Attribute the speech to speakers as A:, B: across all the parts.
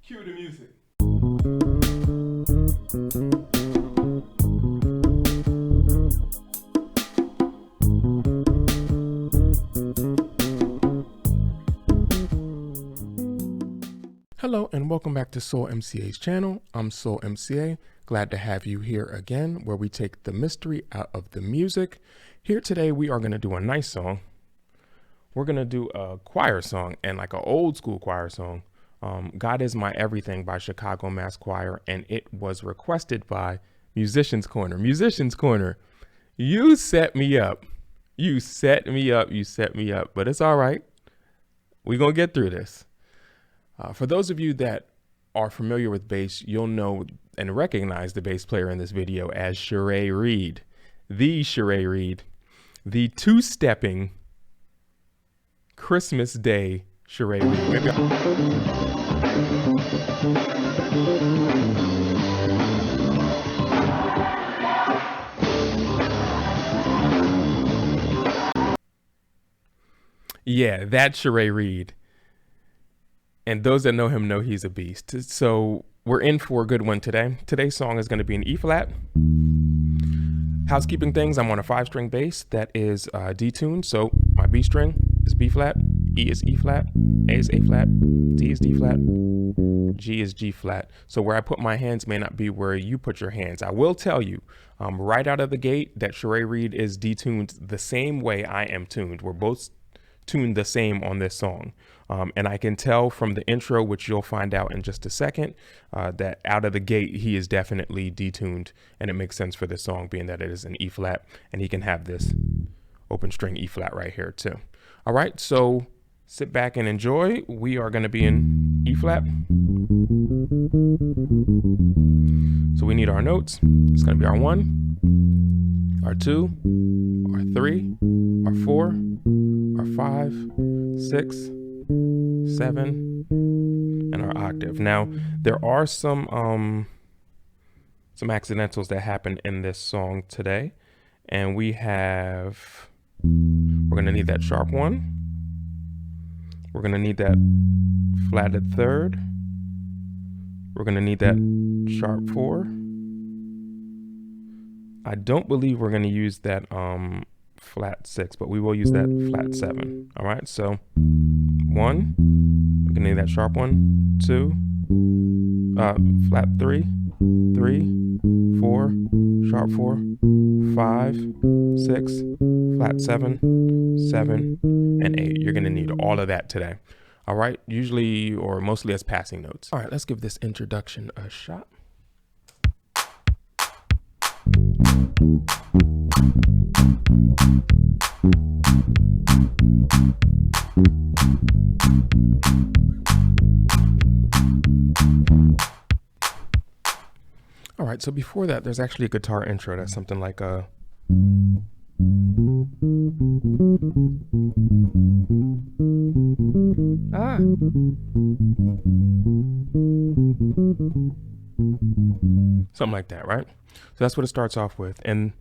A: Cue the music. Hello and welcome back to Soul MCA's channel. I'm Soul MCA. Glad to have you here again, where we take the mystery out of the music. Here today we are going to do a nice song. We're going to do a choir song, and like an old school choir song. God Is My Everything by Chicago Mass Choir, and it was requested by Musicians Corner. Musicians Corner, you set me up. You set me up. You set me up. But it's all right. We're going to get through this. For those of you that are familiar with bass, you'll know and recognize the bass player in this video as Sheree Reed. The Sheree Reed. The two-stepping Christmas Day Sheree Reed. Yeah, that's Sheree Reed. And those that know him know he's a beast. So we're in for a good one today. Today's song is going to be in E flat. Housekeeping things, I'm on a 5-string bass that is detuned. So my B string is B flat, E is E flat, A is A flat, D is D flat, G is G flat. So where I put my hands may not be where you put your hands. I will tell you right out of the gate that Sheree Reed is detuned the same way I am tuned. We're both tuned the same on this song. And I can tell from the intro, which you'll find out in just a second, that out of the gate, he is definitely detuned. And it makes sense for this song being that it is an E flat and he can have this open string E flat right here too. All right, so sit back and enjoy. We are going to be in E flat. So we need our notes. It's going to be our 1, our 2, our 3, our 4, our 5, 6, 7, and our octave. Now, there are some accidentals that happen in this song today, and we're gonna need that sharp 1. We're gonna need that flatted 3rd. We're gonna need that sharp 4. I don't believe we're gonna use that flat 6, but we will use that flat 7. All right, so 1, we're gonna need that sharp 1, 2, flat 3, 3, 4, sharp 4, 5, 6, flat 7, 7, and 8. You're gonna need all of that today. All right, usually or mostly as passing notes. All right, let's give this introduction a shot. All right, so before that, there's actually a guitar intro that's something like a... something like that, right? So that's what it starts off with. And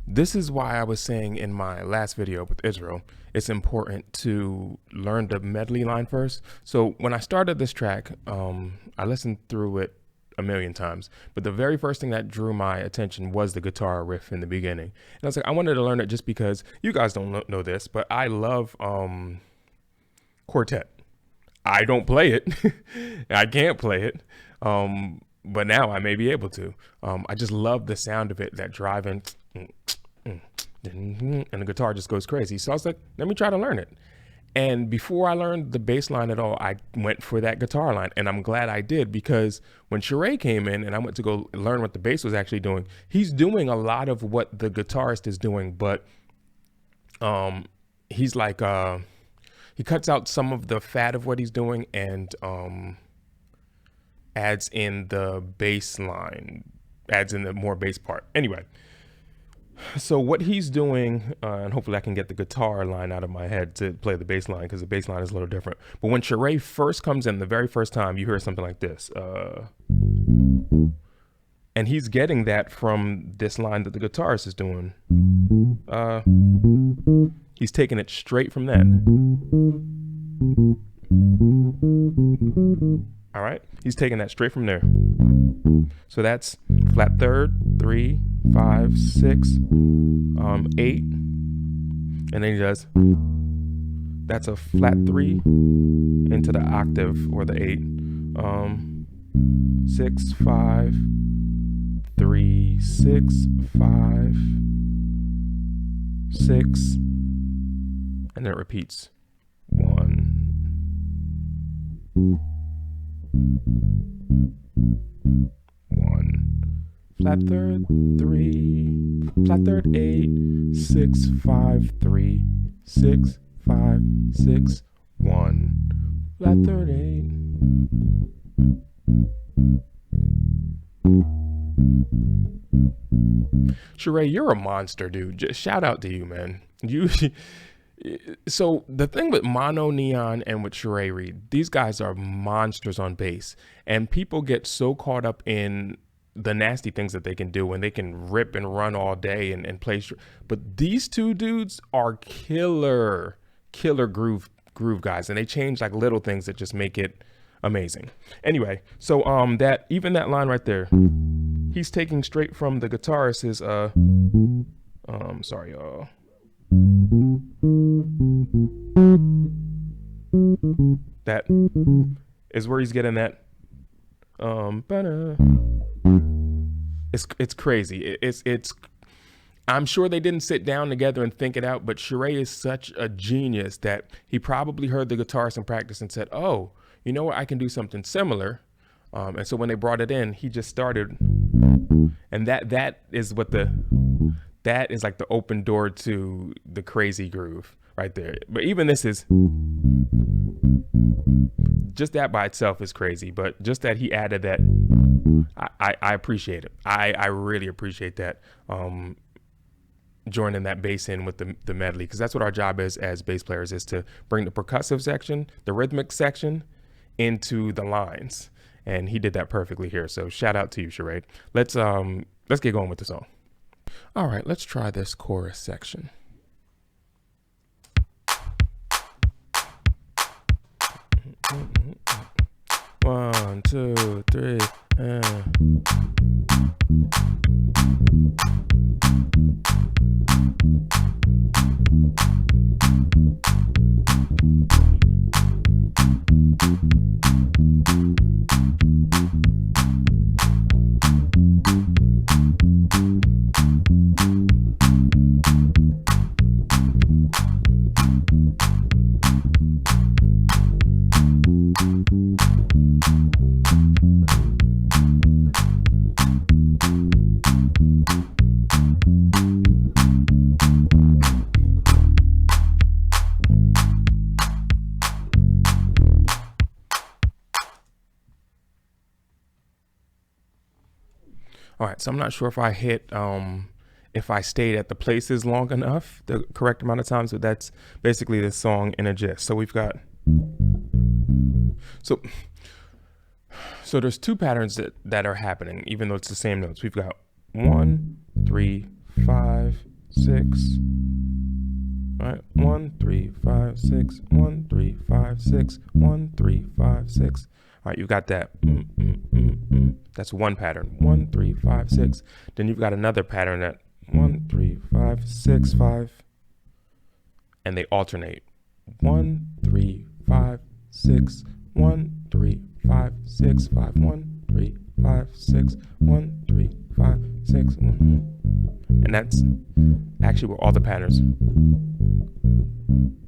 A: this is why I was saying in my last video with Israel, it's important to learn the medley line first. So when I started this track, I listened through it a million times, but the very first thing that drew my attention was the guitar riff in the beginning. And I was like, I wanted to learn it just because you guys don't know this, but I love quartet. I don't play it. I can't play it. But now I may be able to. I just love the sound of it, that driving, and the guitar just goes crazy. So I was like, let me try to learn it. And before I learned the bass line at all, I went for that guitar line. And I'm glad I did, because when Sheree came in and I went to go learn what the bass was actually doing, he's doing a lot of what the guitarist is doing, but he's like, he cuts out some of the fat of what he's doing and adds in the bass line, adds in the more bass part. Anyway, so what he's doing, and hopefully I can get the guitar line out of my head to play the bass line, because the bass line is a little different. But when Sheree first comes in, the very first time, you hear something like this. And he's getting that from this line that the guitarist is doing. He's taking it straight from that. All right, he's taking that straight from there. So that's flat third, 3, 5, 6, 8, and then he does, that's a flat 3 into the octave or the 8, 6, 5, 3, 6, 5, 6, and then it repeats. 1. Flat third, 3, flat third, 8, 6, 5, 3, 6, 5, 6, 1. Flat third, 8. Sheree, you're a monster, dude. Just shout out to you, man. So the thing with Mono Neon and with Sheree Reed, these guys are monsters on bass, and people get so caught up in the nasty things that they can do, and they can rip and run all day and play. But these two dudes are killer groove guys, and they change like little things that just make it amazing. Anyway, so that line right there, he's taking straight from the guitarist is sorry y'all. That is where he's getting that it's crazy. It's I'm sure they didn't sit down together and think it out, but Sheree is such a genius that he probably heard the guitarist in practice and said, oh, you know what, I can do something similar. And so when they brought it in, he just started, and that is like the open door to the crazy groove right there. But even this is, just that by itself is crazy, but just that he added that, I appreciate it. I really appreciate that, joining that bass in with the medley, because that's what our job is as bass players, is to bring the percussive section, the rhythmic section into the lines. And he did that perfectly here. So shout out to you, Sheree. Let's get going with the song. All right, let's try this chorus section. One, two, three, All right, so I'm not sure if I hit, if I stayed at the places long enough, the correct amount of times, but that's basically the song in a gist. So we've got, so there's two patterns that are happening, even though it's the same notes. We've got 1, 3, 5, 6. All right, 1, 3, 5, 6, 1, 3, 5, 6, 1, 3, 5, 6. All right, you've got that. That's one pattern. 1, 3, 5, 6. Then you've got another pattern that 1, 3, 5, 6, 5. And they alternate. 1, 3, 5, 6, 1, 3, 5, 6, 5, 1, 3, 5, 6, 1, 3, 5, 6. And that's actually where all the patterns,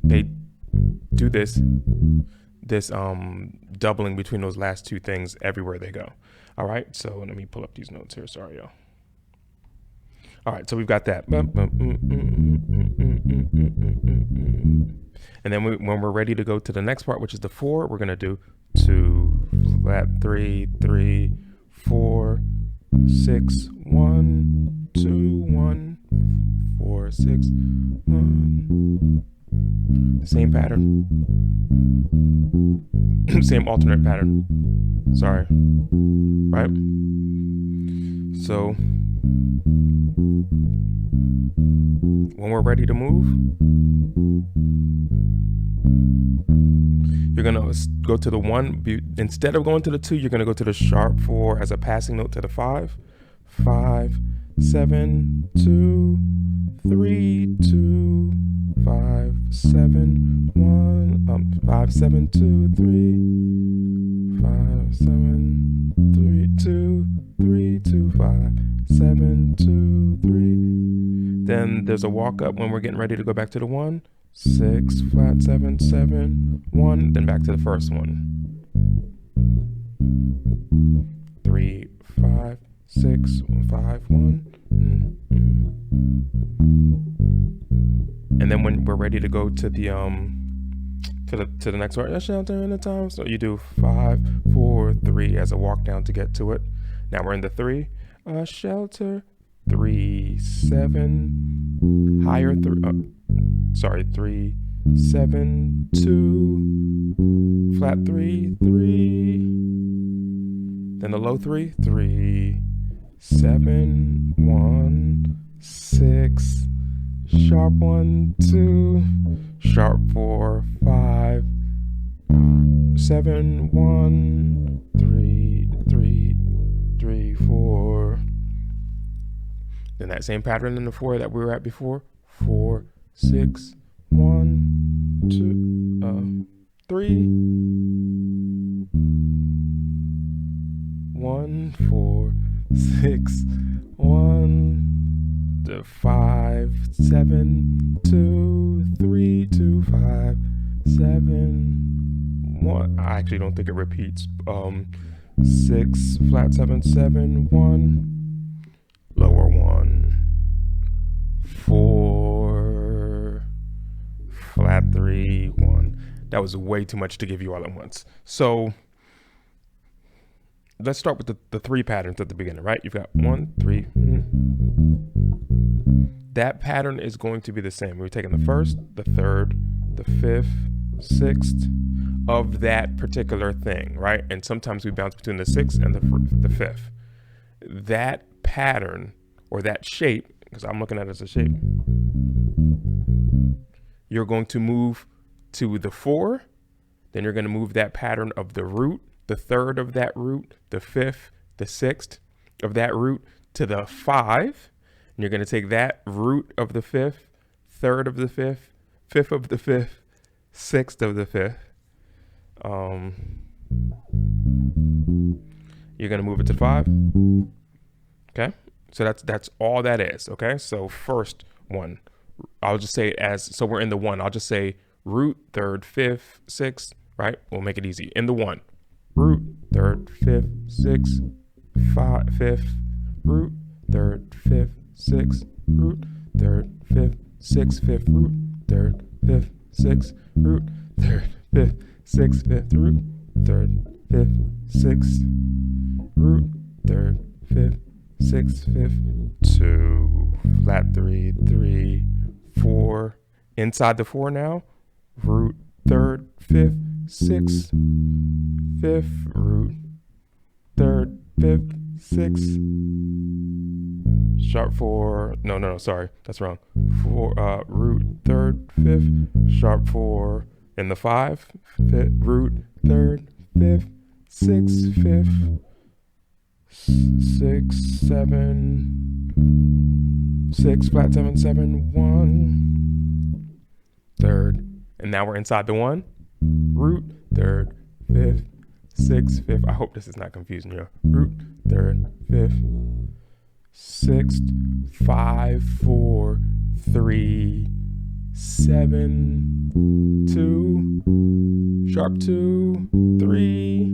A: they do this doubling between those last two things everywhere they go. All right, so let me pull up these notes here. Sorry, y'all. All right, so we've got that. And then when we're ready to go to the next part, which is the 4, we're gonna do 2, flat 3, 3, 4, 6, 1, 2, 1, 4, 6, 1. Same pattern. Same alternate pattern. Sorry. Right? So when we're ready to move, you're gonna go to the 1. Instead of going to the 2, you're gonna go to the sharp 4 as a passing note to the 5. 5, 7, 2, 3, 2, 5, 7, 1. 5, 7, 2, 3, 5, 7, 3, 2, 3, 2, 5, 7, 2, 3. Then there's a walk up when we're getting ready to go back to the 1. 6, flat 7, 7, 1. Then back to the first one. 3, 5, 6, 5, 1. And then when we're ready to go to the to the next word, a shelter in the time. So you do 5, 4, 3 as a walk down to get to it. Now we're in the 3. A shelter. 3, 7. Higher 3. 3, 7, 2. Flat 3, 3. Then the low 3, 3, 7, 1, 6. Sharp 1, 2, sharp 4, 5, 7, 1, 3, 3, 3, 4. Then that same pattern in the 4 that we were at before. 4, 6, 1, 2, 3, 1, 4, 6, 1. 5, 7, 2, 3, 2, 5, 7, 1. I actually don't think it repeats. 6, flat 7, 7, 1, lower 1, 4, flat 3, 1. That was way too much to give you all at once. So let's start with the 3 patterns at the beginning, right? You've got 1, 3. That pattern is going to be the same. We're taking the 1st, the 3rd, the 5th, 6th of that particular thing, right? And sometimes we bounce between the 6th and the 5th. That pattern or that shape, because I'm looking at it as a shape, you're going to move to the 4, then you're going to move that pattern of the root, the 3rd of that root, the 5th, the 6th of that root to the 5. And you're going to take that root of the 5th, 3rd of the 5th, 5th of the 5th, 6th of the 5th. You're going to move it to 5. Okay. So that's all that is. Okay. So first one, I'll just say it as, so we're in the 1. I'll just say root, 3rd, 5th, 6th, right? We'll make it easy. In the 1, root, 3rd, 5th, 6th, 5th, root, 3rd, 5th, 6th, root, 3rd, 5th, 6th, 5th, root, 3rd, 5th, 6th, root, 3rd, 5th, 6th, 5th, root, 3rd, 5th, 6th, root, 3rd, 5th, 6th, 5th, 2, flat 3, 3, 4. Inside the 4 now, root, 3rd, 5th, 6th, 5th, root, 3rd, 5th, 6th, sharp 4, no, sorry, that's wrong. 4, root, 3rd, 5th, sharp 4, in the 5, 5th, root, 3rd, 5th, 6th, 5th, 6, 7, 6, flat 7, 7, 1, 3rd, and now we're inside the 1, root, 3rd, 5th, 6th, 5th. I hope this is not confusing you. Root, 3rd, 5th, 6th, 5, 4, 3, 7, 2, sharp 2, 3,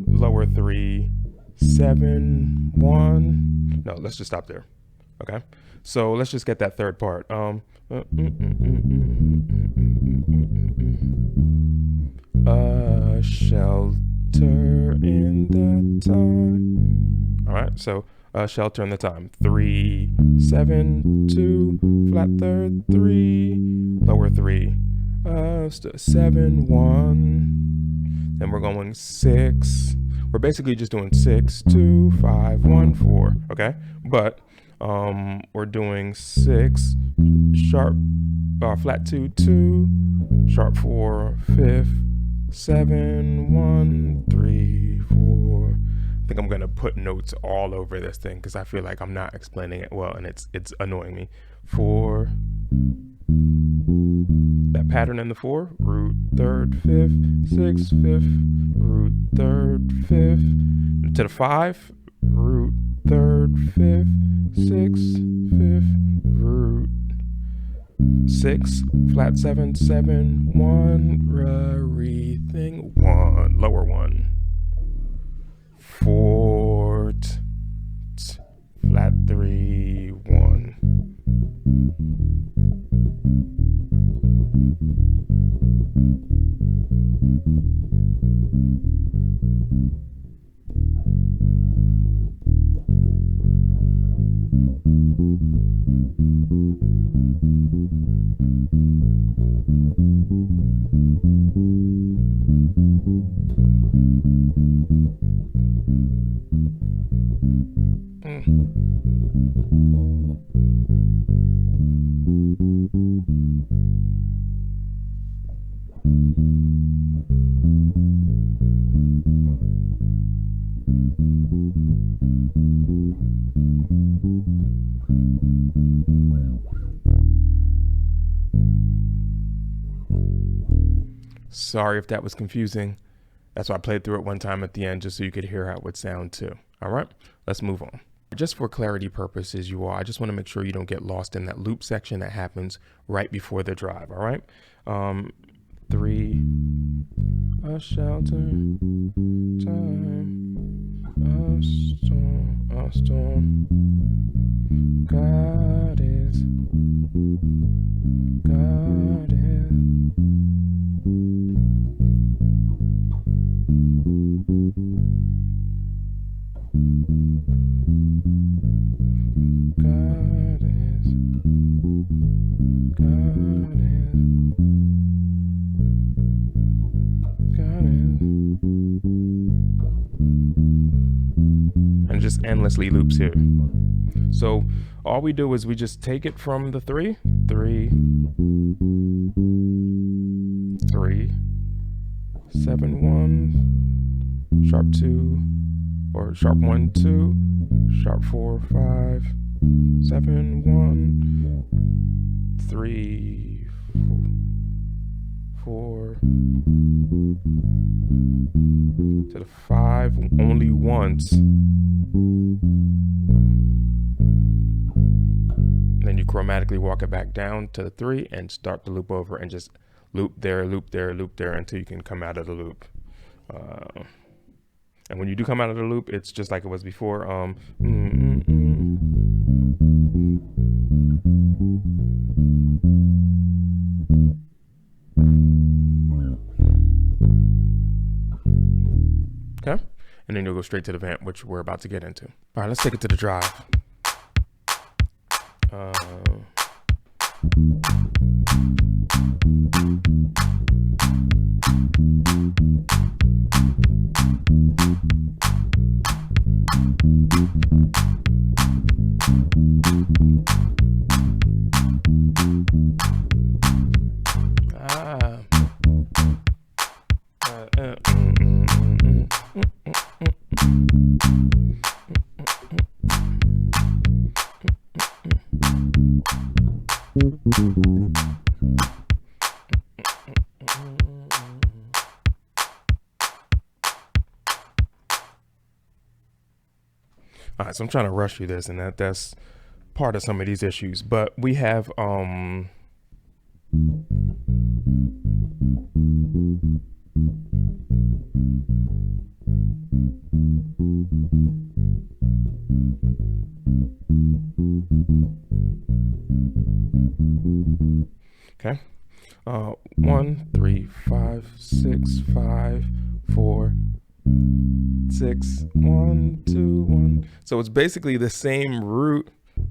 A: lower 3, 7, 1. No, let's just stop there. Okay. So let's just get that 3rd part. A shelter in the time. All right. So shelter in the time. 3, 7, 2, flat 3rd, 3, lower 3, 7, 1. Then we're going 6. We're basically just doing 6, 2, 5, 1, 4. Okay. But we're doing 6, sharp, flat 2, 2, sharp 4, 5th, 7, 1, 3, 4. I think I'm gonna put notes all over this thing because I feel like I'm not explaining it well and it's annoying me. 4. That pattern in the 4, root, 3rd, 5th, 6th, 5th, root, 3rd, 5th, to the 5, root, 3rd, 5th, 6th, 5th, root, 6, flat 7, 7, 1, re, thing, 1, lower 1, 4, flat 3, 1. Sorry if that was confusing. That's why I played through it one time at the end just so you could hear how it would sound too. All right, let's move on. Just for clarity purposes, you all, I just want to make sure you don't get lost in that loop section that happens right before the drive. All right. 3, a shelter, time, a storm, God is, God is. God is, God is, God is, and just endlessly loops here. So all we do is we just take it from the 3, 3, 3, 7, 1, sharp 2, or sharp 1, 2, sharp 4, 5, 7, 1, 3, 4, to the 5 only once. Then you chromatically walk it back down to the 3 and start the loop over and just loop there, loop there, loop there until you can come out of the loop. And when you do come out of the loop, it's just like it was before. Okay, and then you'll go straight to the vamp, which we're about to get into. All right, let's take it to the drive. All right, so I'm trying to rush through this, and that's part of some of these issues, but we have okay, 1, 3, 5, 6, 5, 4, 6, 1, 2, 1. So it's basically the same root,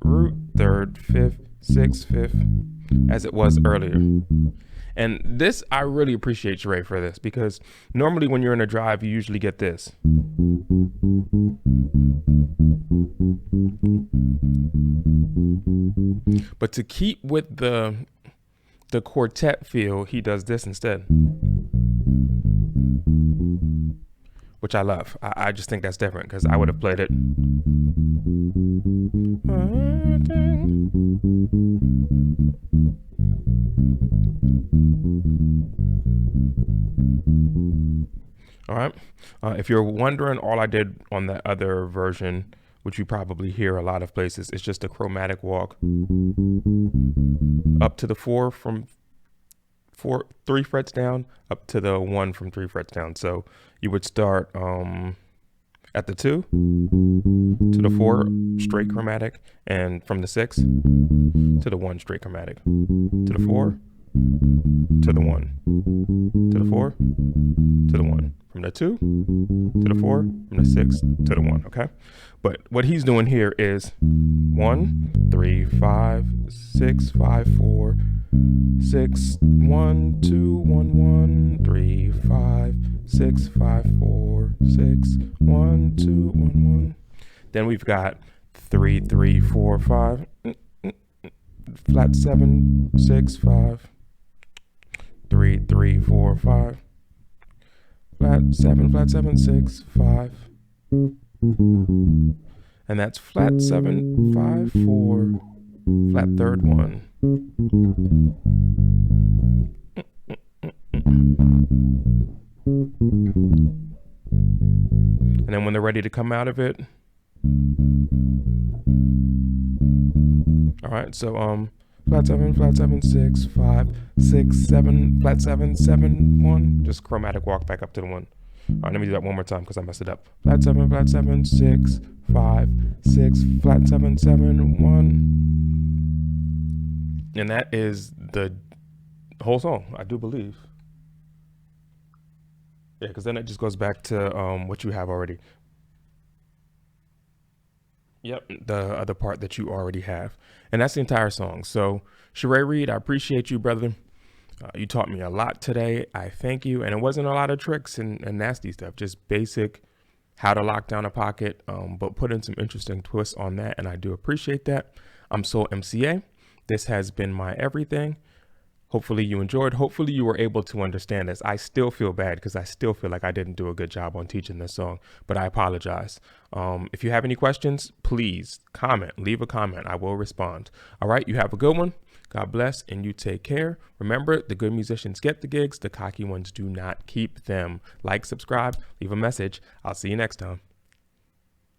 A: 3rd, 5th, 6th, 5th as it was earlier. And this, I really appreciate Sheree for this, because normally when you're in a drive, you usually get this. But to keep with the quartet feel, he does this instead. which I love. I just think that's different because I would have played it. All right. If you're wondering, all I did on the other version, which you probably hear a lot of places, is just a chromatic walk up to the 4 from 3 frets down, up to the 1 from 3 frets down. So you would start at the 2 to the 4 straight chromatic, and from the 6 to the 1 straight chromatic, to the 4 to the 1, to the 4 to the 1, from the 2 to the 4, from the 6 to the 1. Okay, but what he's doing here is 1 3 5 6 5 4 6 1 2 1 1 3 5 6 5 4 6 1 2 1 1. Then we've got 3 3 4 5 flat 7 6 5 3 3 4 5 flat 7 6 5, and that's flat 7 5 4 flat third 1. And then when they're ready to come out of it, all right, so flat 7 6 5 6 7 flat 7 7 1, just chromatic walk back up to the 1. All right, let me do that one more time because I messed it up. Flat 7 6 5 6 flat 7 7 1, and that is the whole song, I do believe. Yeah, because then it just goes back to what you have already. Yep, the other part that you already have. And that's the entire song. So, Sheree Reed, I appreciate you, brother. You taught me a lot today. I thank you. And it wasn't a lot of tricks and nasty stuff, just basic how to lock down a pocket, but put in some interesting twists on that. And I do appreciate that. I'm Soul MCA. This has been my everything. Hopefully you enjoyed. Hopefully you were able to understand this. I still feel bad because I still feel like I didn't do a good job on teaching this song, but I apologize. If you have any questions, please comment, leave a comment. I will respond. All right. You have a good one. God bless, and you take care. Remember, the good musicians get the gigs. The cocky ones do not keep them. Like, subscribe, leave a message. I'll see you next time.